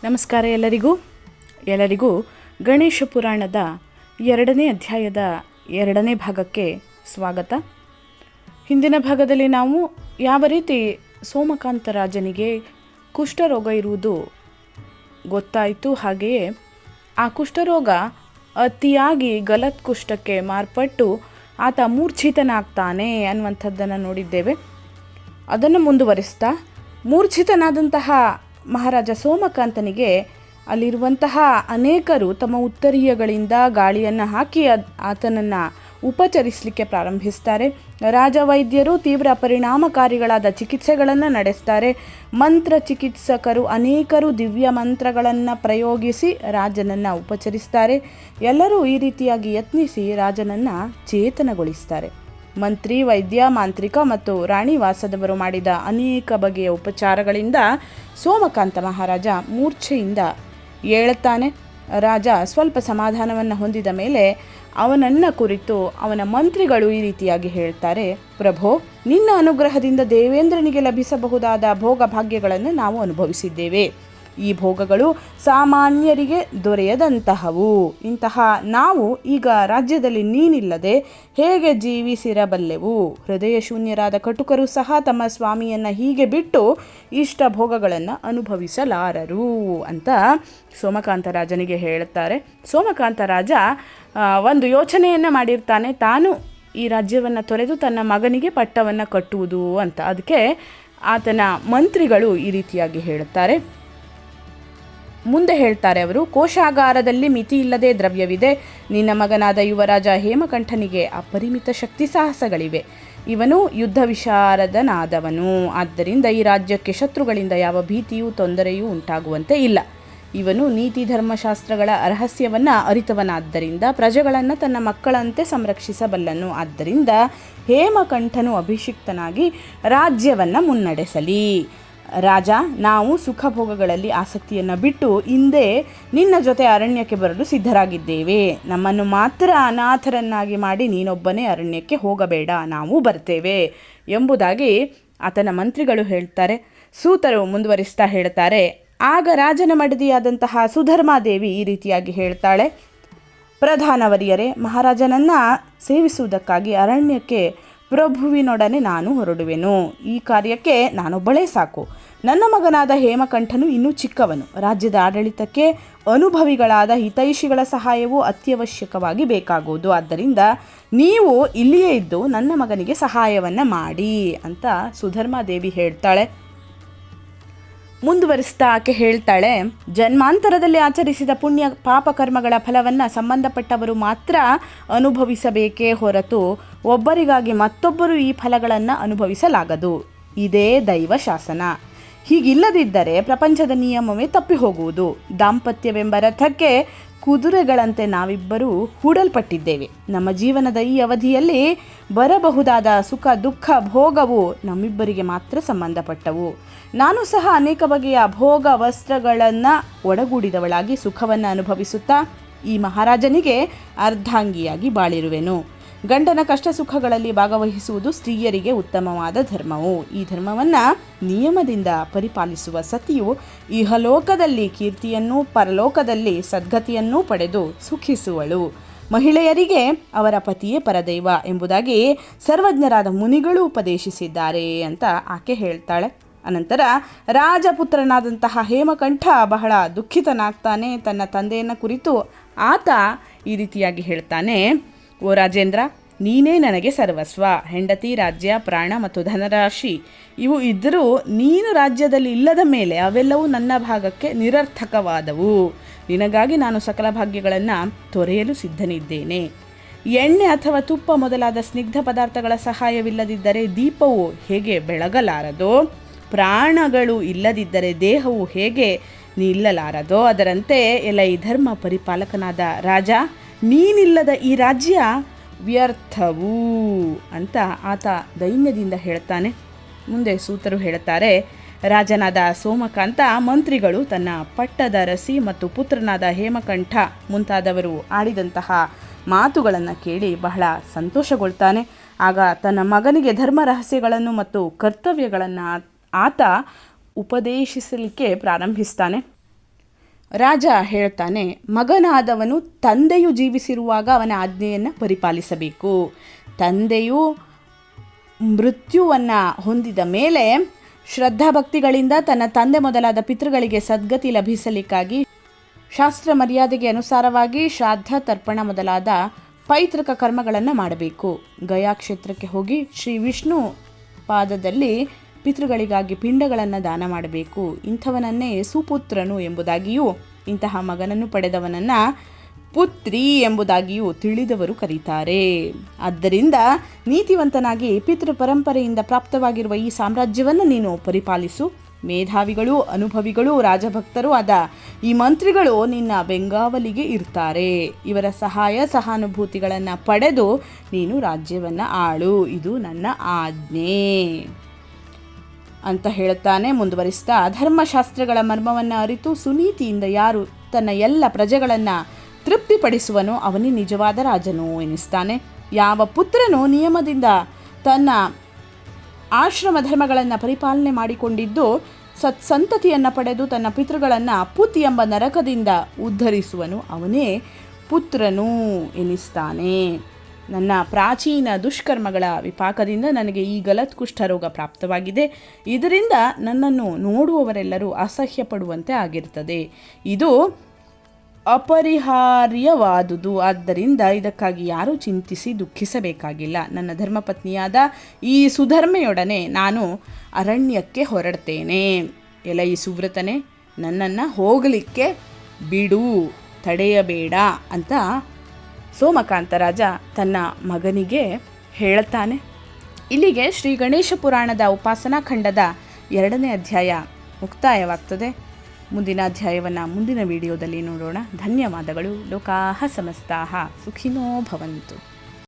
ನಮಸ್ಕಾರ ಎಲ್ಲರಿಗೂ ಗಣೇಶ ಪುರಾಣದ 2ನೇ ಅಧ್ಯಾಯದ 2ನೇ ಭಾಗಕ್ಕೆ ಸ್ವಾಗತ. ಹಿಂದಿನ ಭಾಗದಲ್ಲಿ ನಾವು ಯಾವ ರೀತಿ ಸೋಮಕಾಂತ ರಾಜನಿಗೆ ಕುಷ್ಠರೋಗ ಇರುವುದು ಗೊತ್ತಾಯಿತು. ಹಾಗೆಯೇ ಆ ಕುಷ್ಠರೋಗ ಅತಿಯಾಗಿ ಗಲತ್ ಕುಷ್ಠಕ್ಕೆ ಮಾರ್ಪಟ್ಟು ಆತ ಮೂರ್ಛಿತನಾಗ್ತಾನೆ ಅನ್ನುವಂಥದ್ದನ್ನು ನೋಡಿದ್ದೇವೆ. ಅದನ್ನು ಮುಂದುವರಿಸ್ತಾ ಮೂರ್ಛಿತನಾದಂತಹ ಮಹಾರಾಜ ಸೋಮಕಾಂತನಿಗೆ ಅಲ್ಲಿರುವಂತಹ ಅನೇಕರು ತಮ್ಮ ಉತ್ತರೀಯಗಳಿಂದ ಗಾಳಿಯನ್ನು ಹಾಕಿ ಆತನನ್ನು ಉಪಚರಿಸಲಿಕ್ಕೆ ಪ್ರಾರಂಭಿಸ್ತಾರೆ. ರಾಜವೈದ್ಯರು ತೀವ್ರ ಪರಿಣಾಮಕಾರಿಗಳಾದ ಚಿಕಿತ್ಸೆಗಳನ್ನು ನಡೆಸ್ತಾರೆ. ಮಂತ್ರ ಚಿಕಿತ್ಸಕರು ಅನೇಕರು ದಿವ್ಯ ಮಂತ್ರಗಳನ್ನು ಪ್ರಯೋಗಿಸಿ ರಾಜನನ್ನು ಉಪಚರಿಸ್ತಾರೆ. ಎಲ್ಲರೂ ಈ ರೀತಿಯಾಗಿ ಯತ್ನಿಸಿ ರಾಜನನ್ನು ಚೇತನಗೊಳಿಸ್ತಾರೆ. ಮಂತ್ರಿ, ವೈದ್ಯ, ಮಾಂತ್ರಿಕ ಮತ್ತು ರಾಣಿ ವಾಸದವರು ಮಾಡಿದ ಅನೇಕ ಬಗೆಯ ಉಪಚಾರಗಳಿಂದ ಸೋಮಕಾಂತ ಮಹಾರಾಜ ಮೂರ್ಛೆಯಿಂದ ಏಳುತ್ತಾನೆ. ರಾಜ ಸ್ವಲ್ಪ ಸಮಾಧಾನವನ್ನು ಹೊಂದಿದ ಮೇಲೆ ಅವನನ್ನು ಕುರಿತು ಅವನ ಮಂತ್ರಿಗಳು ಈ ರೀತಿಯಾಗಿ ಹೇಳ್ತಾರೆ: ಪ್ರಭೋ, ನಿನ್ನ ಅನುಗ್ರಹದಿಂದ ದೇವೇಂದ್ರನಿಗೆ ಲಭಿಸಬಹುದಾದ ಭೋಗ ಭಾಗ್ಯಗಳನ್ನು ನಾವು ಅನುಭವಿಸಿದ್ದೇವೆ. ಈ ಭೋಗಗಳು ಸಾಮಾನ್ಯರಿಗೆ ದೊರೆಯದಂತಹವು. ಇಂತಹ ನಾವು ಈಗ ರಾಜ್ಯದಲ್ಲಿ ನೀನಿಲ್ಲದೆ ಹೇಗೆ ಜೀವಿಸಿರಬಲ್ಲೆವು? ಹೃದಯ ಶೂನ್ಯರಾದ ಕಟುಕರು ಸಹ ತಮ್ಮ ಸ್ವಾಮಿಯನ್ನು ಹೀಗೆ ಬಿಟ್ಟು ಇಷ್ಟ ಭೋಗಗಳನ್ನು ಅನುಭವಿಸಲಾರರು ಅಂತ ಸೋಮಕಾಂತ ರಾಜನಿಗೆ ಹೇಳುತ್ತಾರೆ. ಸೋಮಕಾಂತ ರಾಜ ಒಂದು ಯೋಚನೆಯನ್ನು ಮಾಡಿರ್ತಾನೆ, ತಾನು ಈ ರಾಜ್ಯವನ್ನು ತೊರೆದು ತನ್ನ ಮಗನಿಗೆ ಪಟ್ಟವನ್ನು ಕಟ್ಟುವುದು ಅಂತ. ಅದಕ್ಕೆ ಆತನ ಮಂತ್ರಿಗಳು ಈ ರೀತಿಯಾಗಿ ಹೇಳುತ್ತಾರೆ. ಮುಂದೆ ಹೇಳ್ತಾರೆ ಅವರು: ಕೋಶಾಗಾರದಲ್ಲಿ ಮಿತಿ ಇಲ್ಲದೆ ದ್ರವ್ಯವಿದೆ. ನಿನ್ನ ಮಗನಾದ ಯುವರಾಜ ಹೇಮಕಂಠನಿಗೆ ಅಪರಿಮಿತ ಶಕ್ತಿ ಸಾಹಸಗಳಿವೆ. ಇವನು ಯುದ್ಧ ವಿಶಾರದನಾದವನು. ಆದ್ದರಿಂದ ಈ ರಾಜ್ಯಕ್ಕೆ ಶತ್ರುಗಳಿಂದ ಯಾವ ಭೀತಿಯೂ ತೊಂದರೆಯೂ ಉಂಟಾಗುವಂತೆ ಇಲ್ಲ. ಇವನು ನೀತಿ ಧರ್ಮಶಾಸ್ತ್ರಗಳ ರಹಸ್ಯವನ್ನು ಅರಿತವನಾದ್ದರಿಂದ ಪ್ರಜೆಗಳನ್ನು ತನ್ನ ಮಕ್ಕಳಂತೆ ಸಂರಕ್ಷಿಸಬಲ್ಲನು. ಆದ್ದರಿಂದ ಹೇಮಕಂಠನು ಅಭಿಷಿಕ್ತನಾಗಿ ರಾಜ್ಯವನ್ನು ಮುನ್ನಡೆಸಲಿ. ರಾಜ, ನಾವು ಸುಖ ಭೋಗಗಳಲ್ಲಿ ಆಸಕ್ತಿಯನ್ನು ಬಿಟ್ಟು ಹಿಂದೆ ನಿನ್ನ ಜೊತೆ ಅರಣ್ಯಕ್ಕೆ ಬರಲು ಸಿದ್ಧರಾಗಿದ್ದೇವೆ. ನಮ್ಮನ್ನು ಮಾತ್ರ ಅನಾಥರನ್ನಾಗಿ ಮಾಡಿ ನೀನೊಬ್ಬನೇ ಅರಣ್ಯಕ್ಕೆ ಹೋಗಬೇಡ, ನಾವು ಬರ್ತೇವೆ ಎಂಬುದಾಗಿ ಆತನ ಮಂತ್ರಿಗಳು ಹೇಳ್ತಾರೆ. ಸೂತರು ಮುಂದುವರಿಸ್ತಾ ಹೇಳ್ತಾರೆ: ಆಗ ರಾಜನ ಮಡದಿಯಾದಂತಹ ಸುಧರ್ಮಾದೇವಿ ಈ ರೀತಿಯಾಗಿ ಹೇಳ್ತಾಳೆ: ಪ್ರಧಾನವರಿಯರೇ, ಮಹಾರಾಜನನ್ನು ಸೇವಿಸುವುದಕ್ಕಾಗಿ ಅರಣ್ಯಕ್ಕೆ ಪ್ರಭುವಿನೊಡನೆ ನಾನು ಹೊರಡುವೆನು. ಈ ಕಾರ್ಯಕ್ಕೆ ನಾನೊಬ್ಬಳೇ ಸಾಕು. ನನ್ನ ಮಗನಾದ ಹೇಮಕಂಠನು ಇನ್ನೂ ಚಿಕ್ಕವನು. ರಾಜ್ಯದ ಆಡಳಿತಕ್ಕೆ ಅನುಭವಿಗಳಾದ ಹಿತೈಷಿಗಳ ಸಹಾಯವು ಅತ್ಯವಶ್ಯಕವಾಗಿ ಬೇಕಾಗುವುದು. ಆದ್ದರಿಂದ ನೀವು ಇಲ್ಲಿಯೇ ಇದ್ದು ನನ್ನ ಮಗನಿಗೆ ಸಹಾಯವನ್ನು ಮಾಡಿ ಅಂತ ಸುಧರ್ಮಾದೇವಿ ಹೇಳ್ತಾಳೆ. ಮುಂದುವರಿಸ್ತಾ ಆಕೆ ಹೇಳ್ತಾಳೆ: ಜನ್ಮಾಂತರದಲ್ಲಿ ಆಚರಿಸಿದ ಪುಣ್ಯ ಪಾಪಕರ್ಮಗಳ ಫಲವನ್ನು ಸಂಬಂಧಪಟ್ಟವರು ಮಾತ್ರ ಅನುಭವಿಸಬೇಕೇ ಹೊರತು ಒಬ್ಬರಿಗಾಗಿ ಮತ್ತೊಬ್ಬರು ಈ ಫಲಗಳನ್ನು ಅನುಭವಿಸಲಾಗದು. ಇದೇ ದೈವ ಶಾಸನ. ಹೀಗಿಲ್ಲದಿದ್ದರೆ ಪ್ರಪಂಚದ ನಿಯಮವೇ ತಪ್ಪಿ ಹೋಗುವುದು. ದಾಂಪತ್ಯವೆಂಬ ರಥಕ್ಕೆ ಕುದುರೆಗಳಂತೆ ನಾವಿಬ್ಬರೂ ಹೂಡಲ್ಪಟ್ಟಿದ್ದೇವೆ. ನಮ್ಮ ಜೀವನದ ಈ ಅವಧಿಯಲ್ಲಿ ಬರಬಹುದಾದ ಸುಖ ದುಃಖ ಭೋಗವು ನಮ್ಮಿಬ್ಬರಿಗೆ ಮಾತ್ರ ಸಂಬಂಧಪಟ್ಟವು. ನಾನು ಸಹ ಅನೇಕ ಬಗೆಯ ಭೋಗ ವಸ್ತ್ರಗಳನ್ನು ಒಡಗೂಡಿದವಳಾಗಿ ಸುಖವನ್ನು ಅನುಭವಿಸುತ್ತಾ ಈ ಮಹಾರಾಜನಿಗೆ ಅರ್ಧಾಂಗಿಯಾಗಿ ಬಾಳಿರುವೆನು. ಗಂಡನ ಕಷ್ಟ ಸುಖಗಳಲ್ಲಿ ಭಾಗವಹಿಸುವುದು ಸ್ತ್ರೀಯರಿಗೆ ಉತ್ತಮವಾದ ಧರ್ಮವು. ಈ ಧರ್ಮವನ್ನು ನಿಯಮದಿಂದ ಪರಿಪಾಲಿಸುವ ಸತಿಯು ಇಹಲೋಕದಲ್ಲಿ ಕೀರ್ತಿಯನ್ನೂ ಪರಲೋಕದಲ್ಲಿ ಸದ್ಗತಿಯನ್ನೂ ಪಡೆದು ಸುಖಿಸುವಳು. ಮಹಿಳೆಯರಿಗೆ ಅವರ ಪತಿಯೇ ಪರದೈವ ಎಂಬುದಾಗಿ ಸರ್ವಜ್ಞರಾದ ಮುನಿಗಳು ಉಪದೇಶಿಸಿದ್ದಾರೆ ಅಂತ ಆಕೆ ಹೇಳ್ತಾಳೆ. ಅನಂತರ ರಾಜಪುತ್ರನಾದಂತಹ ಹೇಮಕಂಠ ಬಹಳ ದುಃಖಿತನಾಗ್ತಾನೆ. ತನ್ನ ತಂದೆಯನ್ನು ಕುರಿತು ಆತ ಈ ರೀತಿಯಾಗಿ ಹೇಳ್ತಾನೆ: ಓ ರಾಜೇಂದ್ರ, ನೀನೇ ನನಗೆ ಸರ್ವಸ್ವ. ಹೆಂಡತಿ, ರಾಜ್ಯ, ಪ್ರಾಣ ಮತ್ತು ಧನರಾಶಿ ಇವು ಇದ್ದರೂ ನೀನು ರಾಜ್ಯದಲ್ಲಿ ಇಲ್ಲದ ಮೇಲೆ ಅವೆಲ್ಲವೂ ನನ್ನ ಭಾಗಕ್ಕೆ ನಿರರ್ಥಕವಾದವು. ನಿನಗಾಗಿ ನಾನು ಸಕಲ ಭಾಗ್ಯಗಳನ್ನು ತೊರೆಯಲು ಸಿದ್ಧನಿದ್ದೇನೆ. ಎಣ್ಣೆ ಅಥವಾ ತುಪ್ಪ ಮೊದಲಾದ ಸ್ನಿಗ್ಧ ಪದಾರ್ಥಗಳ ಸಹಾಯವಿಲ್ಲದಿದ್ದರೆ ದೀಪವು ಹೇಗೆ ಬೆಳಗಲಾರದೋ, ಪ್ರಾಣಗಳು ಇಲ್ಲದಿದ್ದರೆ ದೇಹವು ಹೇಗೆ ನಿಲ್ಲಲಾರದೋ, ಅದರಂತೆ ಎಲ್ಲ ಈ ಧರ್ಮ ಪರಿಪಾಲಕನಾದ ರಾಜ, ನೀನಿಲ್ಲದ ಈ ರಾಜ್ಯ ವ್ಯರ್ಥವು ಅಂತ ಆತ ದೈನ್ಯದಿಂದ ಹೇಳ್ತಾನೆ. ಮುಂದೆ ಸೂತರು ಹೇಳ್ತಾರೆ: ರಾಜನಾದ ಸೋಮಕಾಂತ ಮಂತ್ರಿಗಳು ತನ್ನ ಪಟ್ಟದರಸಿ ಮತ್ತು ಪುತ್ರನಾದ ಹೇಮಕಂಠ ಮುಂತಾದವರು ಆಡಿದಂತಹ ಮಾತುಗಳನ್ನು ಕೇಳಿ ಬಹಳ ಸಂತೋಷಗೊಳ್ತಾನೆ. ಆಗ ತನ್ನ ಮಗನಿಗೆ ಧರ್ಮ ರಹಸ್ಯಗಳನ್ನು ಮತ್ತು ಕರ್ತವ್ಯಗಳನ್ನು ಆತ ಉಪದೇಶಿಸಲಿಕ್ಕೆ ಪ್ರಾರಂಭಿಸ್ತಾನೆ. ರಾಜ ಹೇಳ್ತಾನೆ, ಮಗನಾದವನು ತಂದೆಯು ಜೀವಿಸಿರುವಾಗ ಅವನ ಆಜ್ಞೆಯನ್ನು ಪರಿಪಾಲಿಸಬೇಕು. ತಂದೆಯು ಮೃತ್ಯುವನ್ನು ಹೊಂದಿದ ಮೇಲೆ ಶ್ರದ್ಧಾಭಕ್ತಿಗಳಿಂದ ತನ್ನ ತಂದೆ ಮೊದಲಾದ ಪಿತೃಗಳಿಗೆ ಸದ್ಗತಿ ಲಭಿಸಲಿಕ್ಕಾಗಿ ಶಾಸ್ತ್ರ ಮರ್ಯಾದೆಗೆ ಅನುಸಾರವಾಗಿ ಶ್ರಾದ್ದ, ತರ್ಪಣ ಮೊದಲಾದ ಪೈತೃಕ ಕರ್ಮಗಳನ್ನು ಮಾಡಬೇಕು. ಗಯಾ ಕ್ಷೇತ್ರಕ್ಕೆ ಹೋಗಿ ಶ್ರೀ ವಿಷ್ಣು ಪಾದದಲ್ಲಿ ಪಿತೃಗಳಿಗಾಗಿ ಪಿಂಡಗಳನ್ನು ದಾನ ಮಾಡಬೇಕು. ಇಂಥವನನ್ನೇ ಸುಪುತ್ರನು ಎಂಬುದಾಗಿಯೂ, ಇಂತಹ ಮಗನನ್ನು ಪಡೆದವನನ್ನು ಪುತ್ರಿ ಎಂಬುದಾಗಿಯೂ ತಿಳಿದವರು ಕರೀತಾರೆ. ಆದ್ದರಿಂದ ನೀತಿವಂತನಾಗಿ ಪಿತೃ ಪರಂಪರೆಯಿಂದ ಪ್ರಾಪ್ತವಾಗಿರುವ ಈ ಸಾಮ್ರಾಜ್ಯವನ್ನು ನೀನು ಪರಿಪಾಲಿಸು. ಮೇಧಾವಿಗಳು, ಅನುಭವಿಗಳು, ರಾಜಭಕ್ತರು ಆದ ಈ ಮಂತ್ರಿಗಳು ನಿನ್ನ ಬೆಂಗಾವಲಿಗೆ ಇರ್ತಾರೆ. ಇವರ ಸಹಾಯ ಸಹಾನುಭೂತಿಗಳನ್ನು ಪಡೆದು ನೀನು ರಾಜ್ಯವನ್ನು ಆಳು. ಇದು ನನ್ನ ಆಜ್ಞೆ ಅಂತ ಹೇಳುತ್ತಾನೆ. ಮುಂದುವರಿಸ್ತಾ, ಧರ್ಮಶಾಸ್ತ್ರಗಳ ಮರ್ಮವನ್ನು ಅರಿತು ಸುನೀತಿಯಿಂದ ಯಾರು ತನ್ನ ಎಲ್ಲ ಪ್ರಜೆಗಳನ್ನು ತೃಪ್ತಿಪಡಿಸುವನೋ ಅವನೇ ನಿಜವಾದ ರಾಜನು ಎನಿಸ್ತಾನೆ. ಯಾವ ಪುತ್ರನು ನಿಯಮದಿಂದ ತನ್ನ ಆಶ್ರಮ ಧರ್ಮಗಳನ್ನು ಪರಿಪಾಲನೆ ಮಾಡಿಕೊಂಡಿದ್ದು ಸತ್ಸಂತತಿಯನ್ನು ಪಡೆದು ತನ್ನ ಪಿತೃಗಳನ್ನು ಪುತ್ ಎಂಬ ನರಕದಿಂದ ಉದ್ಧರಿಸುವನು ಅವನೇ ಪುತ್ರನು ಎನಿಸ್ತಾನೆ. ನನ್ನ ಪ್ರಾಚೀನ ದುಷ್ಕರ್ಮಗಳ ವಿಪಾಕದಿಂದ ನನಗೆ ಈ ಗಲತ್ ಕುಷ್ಠರೋಗ ಪ್ರಾಪ್ತವಾಗಿದೆ. ಇದರಿಂದ ನನ್ನನ್ನು ನೋಡುವವರೆಲ್ಲರೂ ಅಸಹ್ಯ ಪಡುವಂತೆ ಆಗಿರ್ತದೆ. ಇದು ಅಪರಿಹಾರ್ಯವಾದುದು. ಆದ್ದರಿಂದ ಇದಕ್ಕಾಗಿ ಯಾರೂ ಚಿಂತಿಸಿ ದುಃಖಿಸಬೇಕಾಗಿಲ್ಲ. ನನ್ನ ಧರ್ಮಪತ್ನಿಯಾದ ಈ ಸುಧರ್ಮೆಯೊಡನೆ ನಾನು ಅರಣ್ಯಕ್ಕೆ ಹೊರಡ್ತೇನೆ. ಎಲೈ ಸುವ್ರತನೇ, ನನ್ನನ್ನು ಹೋಗಲಿಕ್ಕೆ ಬಿಡು, ತಡೆಯಬೇಡ ಅಂತ ಸೋಮಕಾಂತ ರಾಜ ತನ್ನ ಮಗನಿಗೆ ಹೇಳುತ್ತಾನೆ. ಇಲ್ಲಿಗೆ ಶ್ರೀ ಗಣೇಶ ಪುರಾಣದ ಉಪಾಸನಾ ಖಂಡದ 2ನೇ ಅಧ್ಯಾಯ ಮುಕ್ತಾಯವಾಗ್ತದೆ. ಮುಂದಿನ ಅಧ್ಯಾಯವನ್ನು ಮುಂದಿನ ವಿಡಿಯೋದಲ್ಲಿ ನೋಡೋಣ. ಧನ್ಯವಾದಗಳು. ಲೋಕಾಃ ಸಮಸ್ತಾಃ ಸುಖಿನೋ ಭವಂತು.